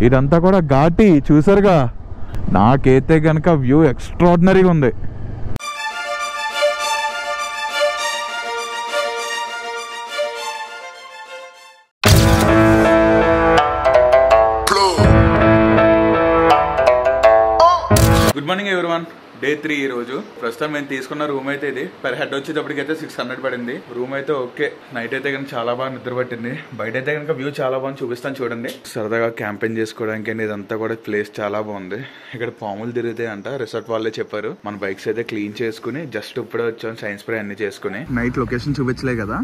ఇదంతా కూడా ఘాటి చూసారుగా. నాకైతే కనుక వ్యూ ఎక్స్ట్రాడినరీగా ఉంది. Good morning everyone. డే 3 ఈ రోజు. ప్రస్తుతం మేము తీసుకున్న రూమ్ అయితే ఇది. పర్ హెడ్ వచ్చేటప్పటికైతే 600 పడింది. రూమ్ అయితే ఓకే. నైట్ అయితే కనుక చాలా బాగా నిద్ర పట్టింది. బయట అయితే కనుక వ్యూ చాలా బాగుంది, చూపిస్తాను చూడండి. సరదాగా క్యాంపెయిన్ చేసుకోవడానికి ఇదంతా కూడా ప్లేస్ చాలా బాగుంది. ఇక్కడ పాములు తిరుగుతాయి అంట, రిసార్ట్ వాళ్ళే చెప్పారు. మన బైక్స్ అయితే క్లీన్ చేసుకుని జస్ట్ ఇప్పుడే వచ్చాం, సైన్స్ స్ప్రే అన్ని చేసుకుని. నైట్ లొకేషన్ చూపించలే కదా,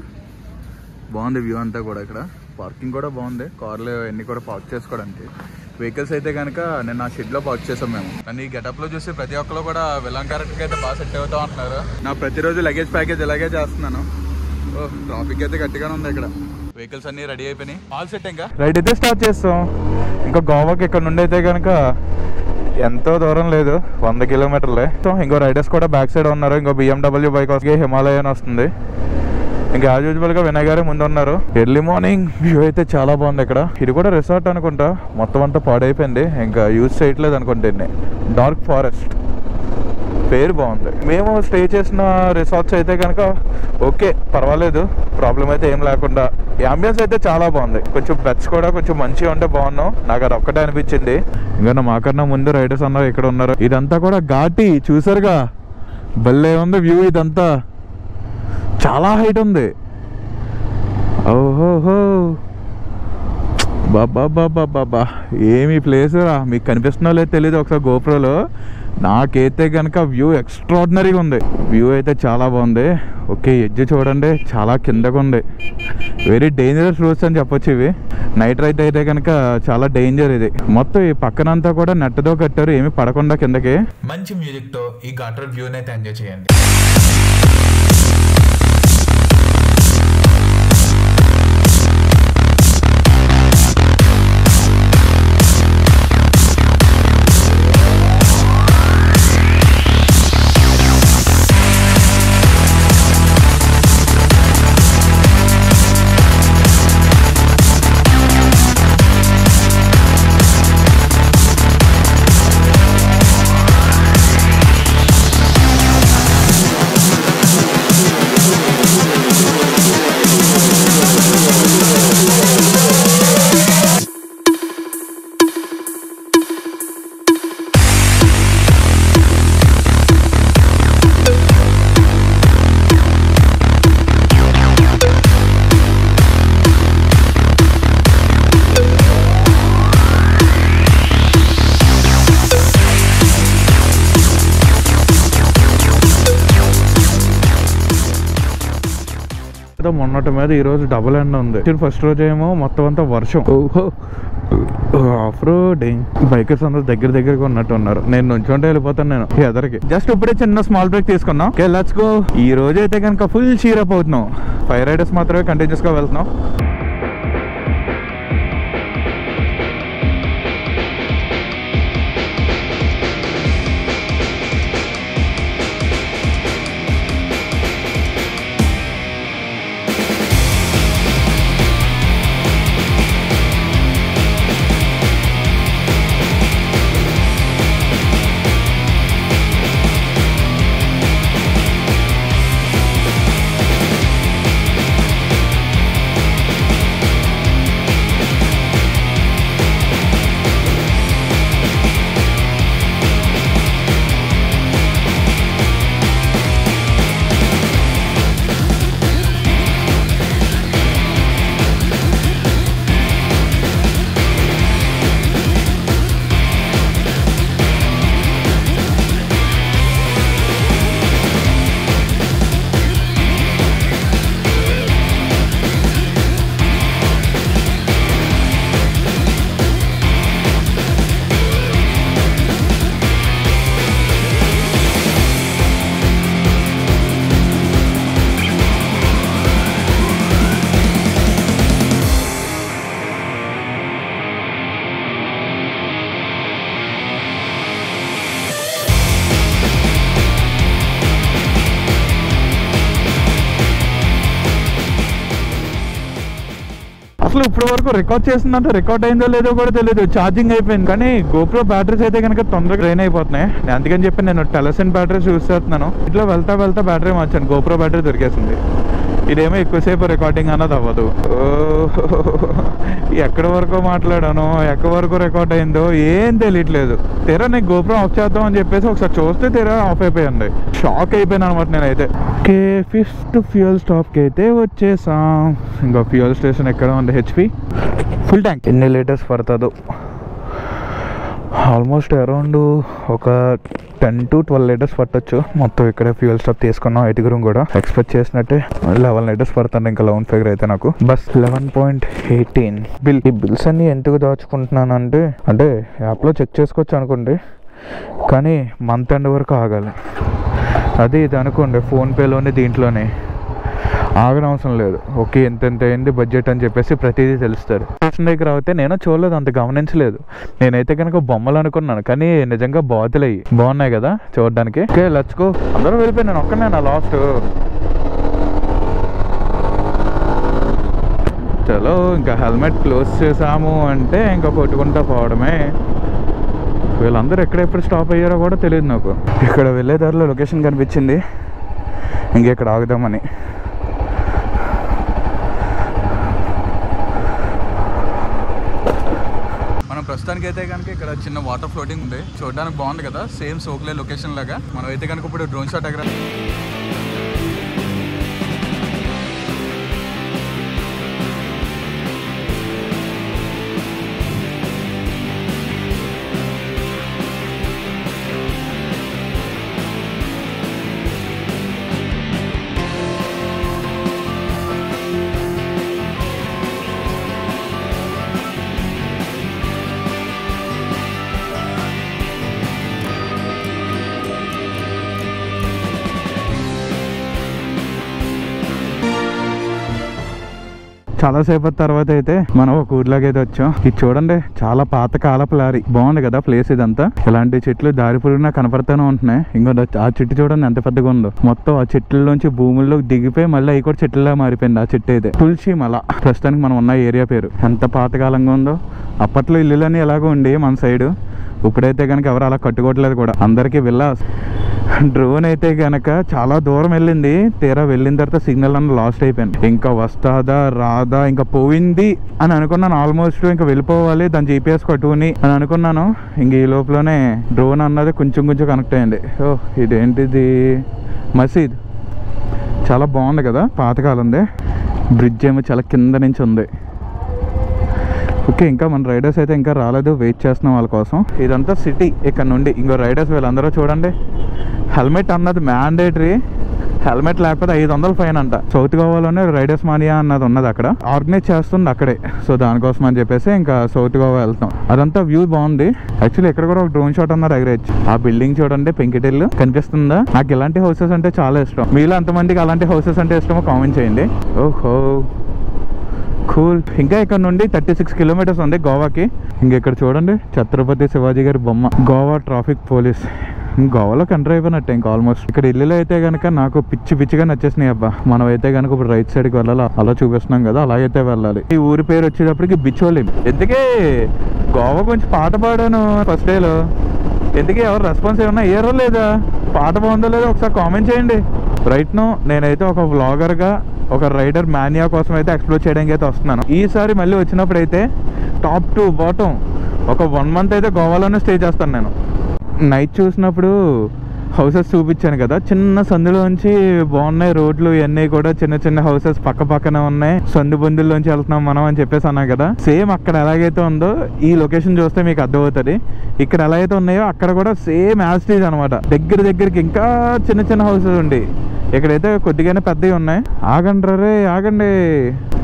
బాగుంది వ్యూ అంతా కూడా. ఇక్కడ పార్కింగ్ కూడా బాగుంది, కార్లు అన్ని కూడా పార్క్ చేసుకోవడానికి. వెహికల్స్ అయితే కనుక నేను ఆ షెడ్ లో పార్క్ చేసాం మేము. కానీ ఈ గెటప్ లో చూసి ప్రతి ఒక్కరు కూడా విలాంగ్ క్యారెక్టర్ అయితే బాగా సెట్ అవుతా ఉంటున్నారు. నా ప్రతిరోజు లగేజ్ ప్యాకేజ్ ఇలాగే చేస్తున్నాను. ట్రాఫిక్ అయితే గట్టిగానే ఉంది ఇక్కడ. వెహికల్స్ అన్ని రెడీ అయిపోయినాయి, ఆల్ సెట్. ఇంకా రైడ్ అయితే స్టార్ట్ చేస్తాం. ఇంకా గోవాకి ఇక్కడ నుండి అయితే కనుక ఎంతో దూరం లేదు, 100 కిలోమీటర్లే. ఇంకో రైడర్స్ కూడా బ్యాక్ సైడ్ ఉన్నారు. ఇంకో BMW బైక్ వస్తే హిమాలయన్ వస్తుంది. ఇంకా యాజ్ యూజువల్ గా వినయ్ గారే ముందు ఉన్నారు. ఎర్లీ మార్నింగ్ వ్యూ అయితే చాలా బాగుంది ఇక్కడ. ఇది కూడా రిసార్ట్ అనుకుంటా, మొత్తం అంతా పాడైపోయింది, ఇంకా యూజ్ చేయట్లేదు అనుకుంటే. డార్క్ ఫారెస్ట్ పేరు బాగుంది. మేము స్టే చేసిన రిసార్ట్స్ అయితే కనుక ఓకే, పర్వాలేదు, ప్రాబ్లం అయితే ఏం లేకుండా. అంబియన్స్ అయితే చాలా బాగుంది. కొంచెం బెడ్స్ కూడా కొంచెం మంచిగా ఉంటే బాగున్నాం, నాకు అది ఒక్కటే అనిపించింది. ఇంకా మాకన్నా ముందు రైడర్స్ అన్నారు ఇక్కడ ఉన్నారు. ఇదంతా కూడా ఘాటి చూసారుగా, భలే ఉంది వ్యూ. ఇదంతా చాలా హైట్ ఉంది. ఓహోహో బాబా, ఏమి ప్లేస్ రా. మీకు కనిపిస్తున్నా లేదు తెలియదు ఒకసారి గోప్రోలో. నాకైతే కనుక వ్యూ ఎక్స్ట్రాడినరీగా ఉంది. వ్యూ అయితే చాలా బాగుంది. ఓకే, ఎడ్జ్ చూడండి చాలా కిందకు ఉంది. వెరీ డేంజరస్ రోడ్స్ అని చెప్పొచ్చు ఇవి. నైట్ రైడ్ అయితే కనుక చాలా డేంజర్ ఇది. మొత్తం ఈ పక్కనంతా కూడా నెట్తో కట్టారు, ఏమి పడకుండా కిందకి. మంచి మ్యూజిక్ తో ఈ ఘాట్ రోడ్ వ్యూని అయితే ఎంజాయ్ చేయండి. మొన్నటి మీద ఈ రోజు డబుల్ ఎండ్ ఉంది. ఫస్ట్ రోజు ఏమో మొత్తం అంతా వర్షం. ఆఫ్ రోడింగ్ బైకర్స్ అందరూ దగ్గరగా ఉన్నట్టు ఉన్నారు. నేను నుంచుంటే వెళ్ళిపోతాను నేను ఎదరికి. జస్ట్ ఇప్పుడే చిన్న స్మాల్ బ్రేక్ తీసుకున్నాం. Okay, let's go. ఈ రోజు అయితే కనుక ఫుల్ చీరప్ అవుతున్నాం. 5 రైడర్స్ మాత్రమే కంటిన్యూస్ గా వెళ్తున్నాం. అసలు ఇప్పటి వరకు రికార్డ్ చేస్తుందంటే రికార్డ్ అయిందో లేదో కూడా తెలియదు, ఛార్జింగ్ అయిపోయింది. కానీ గోప్రో బ్యాటరీస్ అయితే కనుక తొందరగా డ్రైన్ అయిపోతున్నాయి. అందుకని చెప్పి నేను టెలసన్ బ్యాటరీస్ యూస్ చేస్తున్నాను. ఇట్లా వెళ్తా బ్యాటరీ మార్చాను, గోప్రో బ్యాటరీ దొరికేసింది. ఇదేమో ఎక్కువసేపు రికార్డింగ్ అన్నది అవ్వదు. ఎక్కడి వరకు మాట్లాడాను, ఎక్కడి వరకు రికార్డ్ అయిందో ఏం తెలియట్లేదు. తెరా నీకు గోప్రో ఆఫ్ చేద్దాం అని చెప్పేసి ఒకసారి చూస్తే తెరా ఆఫ్ అయిపోయింది. షాక్ అయిపోయాను అనమాట నేనైతే. ఓకే, 5th ఫ్యూయల్ స్టాప్కి అయితే వచ్చేసాం. ఇంకా ఫ్యూయల్ స్టేషన్ ఎక్కడ ఉంది? HP full tank. ఎన్ని లీటర్స్ పడుతుందో? ఆల్మోస్ట్ అరౌండ్ ఒక 10 to 12 లీటర్స్ పట్టొచ్చు. మొత్తం ఇక్కడే ఫ్యూయల్ స్టాప్ తీసుకున్నాం. 8 కూడా ఎక్స్పెక్ట్ చేసినట్టే 11 లీటర్స్ పడుతుంది. ఇంకా 11 ఫిగర్ అయితే నాకు బస్ 11.18 బిల్. ఈ బిల్స్ అన్ని ఎందుకు దాచుకుంటున్నాను అంటే యాప్లో చెక్ చేసుకోవచ్చు అనుకోండి, కానీ మంత్ ఎండ్ వరకు ఆగాలి. అది ఇది అనుకోండి, ఫోన్పేలోనే దీంట్లోనే ఆగనవసరం లేదు. ఓకే ఎంత అయింది బడ్జెట్ అని చెప్పేసి ప్రతిదీ తెలుస్తారు. స్టేషన్ దగ్గర అయితే నేను చూడలేదు, అంత గమనించలేదు. నేనైతే కనుక బొమ్మలు అనుకున్నాను, కానీ నిజంగా బాతులయ్యి బాగున్నాయి కదా చూడడానికి. Okay let's go. అందరూ వెళ్ళిపోయి నేను ఒక్కనే నా లాస్ట్. చలో ఇంకా హెల్మెట్ క్లోజ్ చేసాము అంటే ఇంకా కొట్టుకుంటా పోవడమే. వీళ్ళందరూ ఎక్కడెప్పుడు స్టాప్ అయ్యారో కూడా తెలియదు నాకు. ఇక్కడ వెళ్ళే దారిలో లొకేషన్ కనిపించింది, ఇంకెక్కడ ఆగుదామని. ప్రస్తుతానికి అయితే కనుక ఇక్కడ చిన్న వాటర్ ఫ్లోటింగ్ ఉంది, చూడడానికి బాగుంది కదా, సేమ్ సోక్లే లొకేషన్ లాగా. మనం అయితే కనుక ఇప్పుడు డ్రోన్ షాట్ దగ్గర చాలా సేపటి తర్వాత అయితే మనం ఒక ఊర్లోకి అయితే వచ్చాం. ఇది చూడండి, చాలా పాత కాలపు లారీ. బాగుంది కదా ప్లేస్ ఇదంతా. ఇలాంటి చెట్లు దారి పొరుగునా కనపడతానే ఉంటున్నాయి. ఇంకో ఆ చెట్టు చూడండి ఎంత పెద్దగా ఉందో. మొత్తం ఆ చెట్లలోంచి భూముల్లోకి దిగిపోయి మళ్ళీ అవి కూడా చెట్లులా మారిపోయింది. ఆ చెట్టు అయితే తులసి మల. ప్రస్తుతానికి మనం ఉన్న ఏరియా పేరు. ఎంత పాతకాలంగా ఉందో. అప్పట్లో ఇల్లులన్నీ ఎలాగో ఉండి మన సైడు, ఇప్పుడైతే కనుక ఎవరు అలా కట్టుకోవట్లేదు కూడా, అందరికీ విల్లాస్. డ్రోన్ అయితే కనుక చాలా దూరం వెళ్ళింది. తీరా వెళ్ళిన తర్వాత సిగ్నల్ అన్న లాస్ట్ అయిపోయాను. ఇంకా వస్తాదా రాదా, ఇంకా పోయింది అని అనుకున్నాను. ఆల్మోస్ట్ ఇంకా వెళ్ళిపోవాలి, దాని జీపీఎస్ కట్టుకుని అని అనుకున్నాను. ఇంక ఈ లోపలనే డ్రోన్ అన్నది కొంచెం కనెక్ట్ అయింది. ఓ ఇదేంటిది, మసీద్. చాలా బాగుంది కదా, పాతకాలంది. బ్రిడ్జ్ ఏమో చాలా కింద నుంచి ఉంది. ఓకే, ఇంకా మన రైడర్స్ అయితే ఇంకా రాలేదు, వెయిట్ చేస్తున్నాం వాళ్ళ కోసం. ఇదంతా సిటీ. ఇక్కడ నుండి ఇంకో రైడర్స్ వీళ్ళందరూ చూడండి. హెల్మెట్ అన్నది మ్యాండేటరీ. హెల్మెట్ లేకపోతే 500 ఫైన్ అంట. సౌత్ గోవాలోనే రైడర్స్ మానియా అన్నది ఉన్నది, అక్కడ ఆర్గనైజ్ చేస్తుంది అక్కడే. సో దానికోసం అని చెప్పేసి ఇంకా సౌత్ గోవా వెళ్తాం. అదంతా వ్యూ బాగుంది. యాక్చువల్లీ ఇక్కడ కూడా ఒక డ్రోన్ షాట్ అన్నారు ఎగరేజ్. ఆ బిల్డింగ్ చూడండి, పెంకిటిల్లు కనిపిస్తుందా? నాకు ఇలాంటి హౌసెస్ అంటే చాలా ఇష్టం. మీలో ఎంతమందికి అలాంటి హౌసెస్ అంటే ఇష్టమో కామెంట్ చేయండి. ఓహో కూల్. ఇంకా ఇక్కడ నుండి 36 కిలోమీటర్స్ ఉంది గోవాకి. ఇంక ఇక్కడ చూడండి, ఛత్రపతి శివాజీ గారి బొమ్మ. Goa traffic police. గోవాలోకి ఎంటర్ అయిపోయినట్టే ఇంకా ఆల్మోస్ట్. ఇక్కడ ఇల్లులు అయితే కనుక నాకు పిచ్చిగా నచ్చేసినాయి అబ్బా. మనం అయితే కనుక ఇప్పుడు రైట్ సైడ్కి వెళ్ళాలి, అలా చూపిస్తున్నాం కదా, అలాగైతే వెళ్ళాలి. ఈ ఊరి పేరు వచ్చేటప్పటికి బిచోలి. ఎందుకే గోవా గురించి పాట పాడాను ఫస్ట్ డేలో. ఎందుకే ఎవరు రెస్పాన్స్ ఏమన్నా అయ్యారో లేదా, పాట బాగుందో లేదో ఒకసారి కామెంట్ చేయండి. రైట్ నో నేనైతే ఒక వ్లాగర్గా, ఒక రైడర్ మానియా కోసం అయితే ఎక్స్ప్లోర్ చేయడానికి అయితే వస్తున్నాను. ఈసారి మళ్ళీ వచ్చినప్పుడు అయితే టాప్ టు బాటమ్ ఒక 1 month అయితే గోవాలోనే స్టే చేస్తాను నేను. నైట్ చూసినప్పుడు హౌసెస్ చూపించాను కదా, చిన్న సందులోంచి బాగున్నాయి రోడ్లు, ఇవన్నీ కూడా చిన్న హౌసెస్ పక్కనే ఉన్నాయి. సందు బొందుల్లోంచి వెళ్తున్నాం మనం అని చెప్పేసి అన్నా కదా. సేమ్ అక్కడ ఎలాగైతే ఉందో ఈ లొకేషన్ చూస్తే మీకు అర్థమవుతుంది. ఇక్కడ ఎలా అయితే ఉన్నాయో అక్కడ కూడా సేమ్ యాజ్ ఇట్ ఈజ్ అనమాట. దగ్గరికి ఇంకా చిన్న హౌసెస్ ఉండి, ఇక్కడైతే కొద్దిగానే పెద్దవి ఉన్నాయి. ఆగండి రే ఆగండి,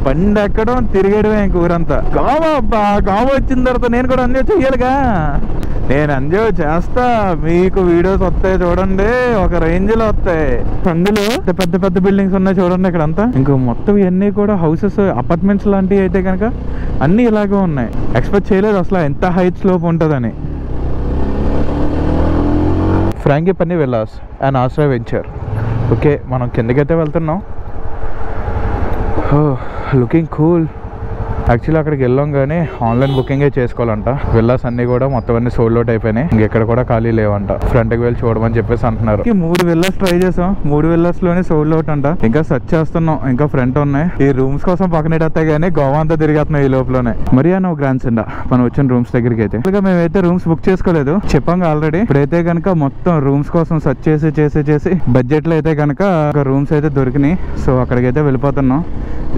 బండి ఎక్కడం తిరిగేయడమే ఇంక ఊరంతా. గోవా అబ్బా, గోవా వచ్చిన తర్వాత నేను కూడా ఎంజాయ్ చెయ్యాలిగా. నేను ఎంజాయ్ చేస్తా, మీకు వీడియోస్ వస్తాయి చూడండి, ఒక రేంజ్ లో వస్తాయి. అందులో పెద్ద బిల్డింగ్స్ ఉన్నాయి చూడండి ఇక్కడంతా. ఇంకో మొత్తం ఇవన్నీ కూడా హౌసెస్, అపార్ట్మెంట్స్ లాంటివి అయితే కనుక అన్ని ఇలాగే ఉన్నాయి. ఎక్స్పెక్ట్ చేయలేదు అసలు ఎంత హైట్ స్లోప్ ఉంటుందని. ఫ్రాంగిపని విల్లాస్ అండ్ ఆశ్రయ వెంచర్. ఓకే, మనం కిందకైతే వెళ్తున్నాం. Looking cool. యాక్చువల్లీ అక్కడికి వెళ్ళాం కానీ ఆన్లైన్ బుకింగే చేసుకోవాలంట. విల్లాస్ అన్ని కూడా మొత్తం అన్ని సోల్డ్ అవుట్ అయిపోయినాయి. ఇంకెక్కడ కూడా ఖాళీ లేవంట. ఫ్రంట్కి వెళ్ళి చూడమని చెప్పేసి అంటున్నారు. 3 విల్లాస్ ట్రై చేసాం. 3 విల్లాస్ లోనే సోల్డ్ అవుట్ అంట. ఇంకా సెర్చ్ చేస్తున్నాం. ఇంకా ఫ్రంట్ ఉన్నాయి. ఈ రూమ్స్ కోసం పక్కనెట్టేస్తాయి కానీ గోవా అంతా తిరిగేస్తున్నాయి ఈ లోపలనే. మరియా నువ్వు గ్రాండ్ సిండా మనం వచ్చిన రూమ్స్ దగ్గరికి అయితే ఇంకా మేమైతే రూమ్స్ బుక్ చేసుకోలేదు, చెప్పాం ఆల్రెడీ. ఇప్పుడైతే కనుక మొత్తం రూమ్స్ కోసం సెర్చ్ చేసి బడ్జెట్ లో అయితే కనుక రూమ్స్ అయితే దొరికినాయి. సో అక్కడికైతే వెళ్ళిపోతున్నాం.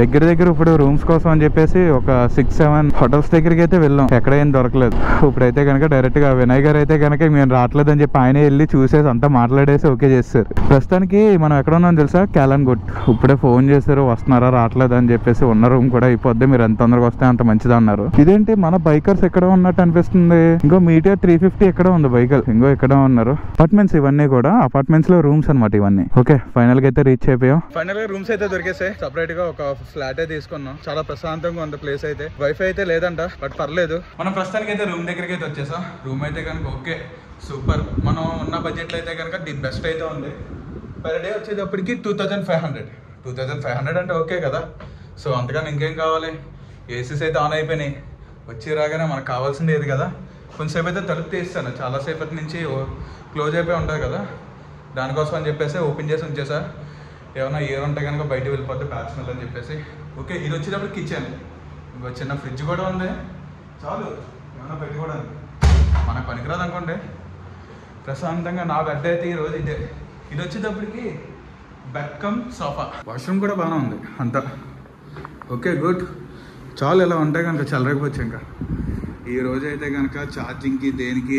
దగ్గర ఇప్పుడు రూమ్స్ కోసం అని చెప్పేసి ఒక 6-7 హోటల్స్ దగ్గరికి అయితే వెళ్ళాం. ఎక్కడ ఏం దొరకలేదు. ఇప్పుడైతే కనుక డైరెక్ట్ గా వినయ్ గారు అయితే కనుక మేము రావట్లేదు అని చెప్పి ఆయన వెళ్ళి చూసేసి అంతా మాట్లాడేసి ఓకే చేస్తారు. ప్రస్తుతానికి మనం ఎక్కడ ఉన్నాం తెలుసా, క్యాలన్గుట్. ఇప్పుడే ఫోన్ చేశారు వస్తున్నారా రావట్లేదు అని చెప్పేసి. ఉన్న రూమ్ కూడా అయిపోద్ది, మీరు ఎంత తొందరగా వస్తే అంత మంచిది అన్నారు. ఇదేంటి మన బైకర్స్ ఎక్కడ ఉన్నట్టు అనిపిస్తుంది. ఇంకో మీటియర్ 350 ఎక్కడ ఉంది బైకర్, ఇంకో ఎక్కడ ఉన్నారు. అపార్ట్మెంట్స్ ఇవన్నీ కూడా అపార్ట్మెంట్స్ లో రూమ్స్ అనమాట ఇవన్నీ. ఓకే ఫైనల్ గా అయితే రీచ్ అయిపోయాం. ఫైనల్ గా రూమ్స్ అయితే దొరికేసాయి. సపరేట్ గా ఒక ఫ్లాట్ అయితే తీసుకున్నాం. చాలా ప్రశాంతంగా ఉంది ప్లేస్ అయితే. వైఫై అయితే లేదంట బట్ పర్లేదు. మనం ప్రస్తుతానికి అయితే రూమ్ దగ్గరికి అయితే వచ్చేసాం. రూమ్ అయితే కనుక ఓకే సూపర్. మనం ఉన్న బడ్జెట్ లో అయితే కనుక ది బెస్ట్ అయితే ఉంది. పర్ డే వచ్చేటప్పటికి 2500 అంటే ఓకే కదా. సో అంతకన్నా ఇంకేం కావాలి. ఏసీస్ అయితే ఆన్ అయిపోయినాయి. వచ్చి రాగానే మనకు కావాల్సింది ఏది కదా. కొంచెంసేపు అయితే తలుపు తీస్తాను, చాలాసేపటి నుంచి క్లోజ్ అయిపోయి ఉంటుంది కదా, దానికోసం అని చెప్పేసి ఓపెన్ చేసి ఉంచేసా. ఏమైనా ఇయర్ ఉంటే కనుక బయటకు వెళ్ళిపోతే బ్యాచ్ స్మెల్ అని చెప్పేసి. ఓకే ఇది వచ్చేటప్పుడు కిచెన్, ఇంకో చిన్న ఫ్రిడ్జ్ కూడా ఉంది. చాలు ఏమైనా పెట్టుకోవడానికి. మనకు పనికిరాదు అనుకోండి. ప్రశాంతంగా నా బెడ్ అయితే ఈరోజు ఇదే. ఇది వచ్చేటప్పటికి బెడ్ కమ్ సోఫా. వాష్రూమ్ కూడా బాగానే ఉంది అంతా. Okay good. చాలు ఇలా ఉంటే కనుక చల్లరకపోవచ్చు. ఇంకా ఈ రోజు అయితే కనుక ఛార్జింగ్కి దేనికి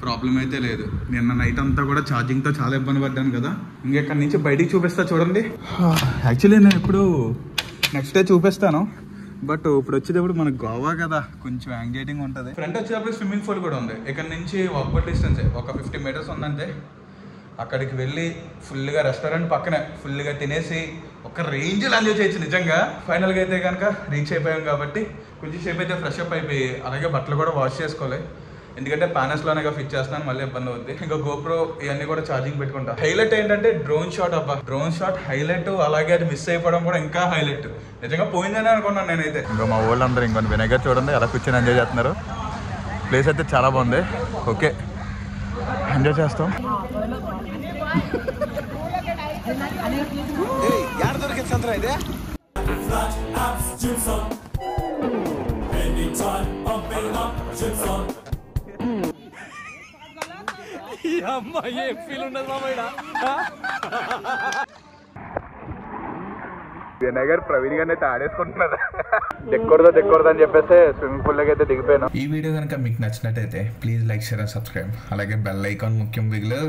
ప్రాబ్లం అయితే లేదు. నిన్న నైట్ అంతా కూడా ఛార్జింగ్తో చాలా ఇబ్బంది పడ్డాను కదా. ఇంకెక్కడి నుంచి బయటికి చూపిస్తా చూడండి. యాక్చువల్లీ నేను ఇప్పుడు నెక్స్ట్ డే చూపిస్తాను. బట్ ఇప్పుడు వచ్చేటప్పుడు మనకు గోవా కదా, కొంచెం యాంగ్జైటింగ్ ఉంటుంది. ఫ్రంట్ వచ్చేటప్పుడు స్విమ్మింగ్ పూల్ కూడా ఉంది. ఇక్కడ నుంచి వాకబుల్ డిస్టెన్స్ ఒక 50 మీటర్స్ ఉందంటే. అక్కడికి వెళ్ళి ఫుల్గా రెస్టారెంట్ పక్కనే ఫుల్గా తినేసి ఒక రేంజ్లో ఎంజాయ్ చేయొచ్చు నిజంగా. ఫైనల్గా అయితే కనుక రీచ్ అయిపోయాం కాబట్టి కొంచెం సేపు అయితే ఫ్రెష్ అప్ అయిపోయి అలాగే బట్టలు కూడా వాష్ చేసుకోవాలి. ఎందుకంటే ప్యానెస్లోనే ఫిట్ చేస్తున్నాను, మళ్ళీ ఇబ్బంది అవుద్ది. ఇంకా గోప్రో ఇవన్నీ కూడా ఛార్జింగ్ పెట్టుకుంటా. హైలైట్ ఏంటంటే డ్రోన్ షాట్. అబ్బా డ్రోన్ షాట్ హైలైట్. అలాగే అది మిస్ అయిపోవడం కూడా ఇంకా హైలైట్. నిజంగా పోయిందని అనుకున్నాను నేనైతే. ఇంకా మా ఊళ్ళో అందరూ ఇంకొన్ని వినయ్ చూడండి ఎలా కూర్చొని ఎంజాయ్ చేస్తున్నారు. ప్లేస్ అయితే చాలా బాగుంది. ఓకే ఎంజాయ్ చేస్తాం. ಯಾರು ದೊರಕಿದ ಸಂದ್ರ ಇದೆ వినయ్ గారు ప్రవీణ్ గారిని అయితే ఆడేసుకుంటున్నారు. దిక్కూడదా అని చెప్పేసి స్విమ్మింగ్ పూల్ లోకి అయితే దిగిపోయాను. ఈ వీడియో కనుక మీకు నచ్చినట్టయితే please like share and subscribe. అలాగే బెల్ ఐకాన్ ముఖ్యం బిగులు.